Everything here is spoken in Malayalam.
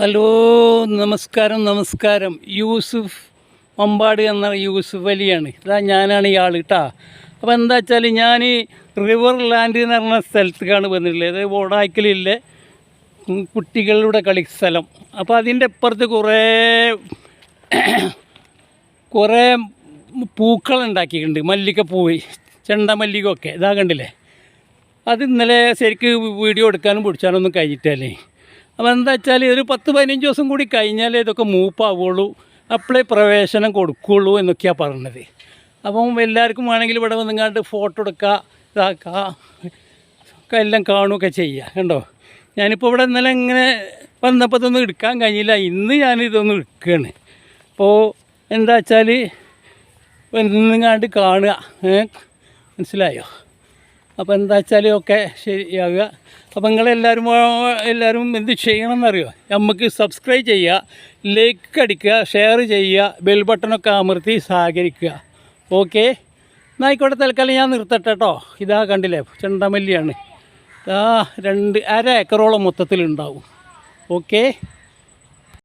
ഹലോ, നമസ്കാരം. യൂസുഫ് മമ്പാട് എന്ന യൂസുഫ് അലിയാണ്. ഇതാ ഞാനാണ് ഇയാൾ കേട്ടോ. അപ്പോൾ എന്താ വെച്ചാൽ ഞാൻ റിവർ ലാൻഡ് എന്ന് പറഞ്ഞ സ്ഥലത്തേക്കാണ് വന്നിട്ടുള്ളത്. അത് ഓടായ്ക്കലിലെ കുട്ടികളുടെ കളിസ്ഥലം. അപ്പോൾ അതിൻ്റെ അപ്പുറത്ത് കുറേ പൂക്കളുണ്ടാക്കിയിട്ടുണ്ട്. മല്ലികപ്പൂവ്, ചെണ്ടമല്ലികയൊക്കെ ഇതാ കണ്ടില്ലേ. അത് ഇന്നലെ ശരിക്ക് വീഡിയോ എടുക്കാനും പിടിച്ചാനൊന്നും കഴിഞ്ഞിട്ടല്ലേ. അപ്പോൾ എന്താ വെച്ചാൽ ഒരു 10-15 ദിവസം കൂടി കഴിഞ്ഞാലേ ഇതൊക്കെ മൂപ്പാവുള്ളൂ, അപ്പോഴേ പ്രവേശനം കൊടുക്കുകയുള്ളൂ എന്നൊക്കെയാണ് പറഞ്ഞത്. അപ്പം എല്ലാവർക്കും വേണമെങ്കിൽ ഇവിടെ വന്നിങ്ങാണ്ട് ഫോട്ടോ എടുക്കുക, ഇതാക്കുക, ഒക്കെ എല്ലാം കാണുകയൊക്കെ ചെയ്യുക. കണ്ടോ, ഞാനിപ്പോൾ ഇവിടെ ഇന്നലെ ഇങ്ങനെ വന്നപ്പോൾ ഇതൊന്നും എടുക്കാൻ കഴിഞ്ഞില്ല. ഇന്ന് ഞാനിതൊന്നും എടുക്കുകയാണ്. അപ്പോൾ എന്താ വെച്ചാൽ വന്നിങ്ങാണ്ട് കാണുക, മനസ്സിലായോ? അപ്പോൾ എന്താ വെച്ചാൽ ഒക്കെ ശരിയാകുക. അപ്പോൾ എല്ലാവരും എന്ത് ചെയ്യണമെന്നറിയോ? നമുക്ക് സബ്സ്ക്രൈബ് ചെയ്യുക, ലൈക്ക് അടിക്കുക, ഷെയർ ചെയ്യുക, ബെൽ ബട്ടണൊക്കെ അമർത്തി സഹകരിക്കുക. ഓക്കെ, എന്നായിക്കോട്ടെ. തൽക്കാലം ഞാൻ നിർത്തട്ടെ കേട്ടോ. ഇതാ കണ്ടില്ലേ, ചെണ്ടമല്ലിയാണ്. അര ഏക്കറോളം മൊത്തത്തിലുണ്ടാവും. ഓക്കെ.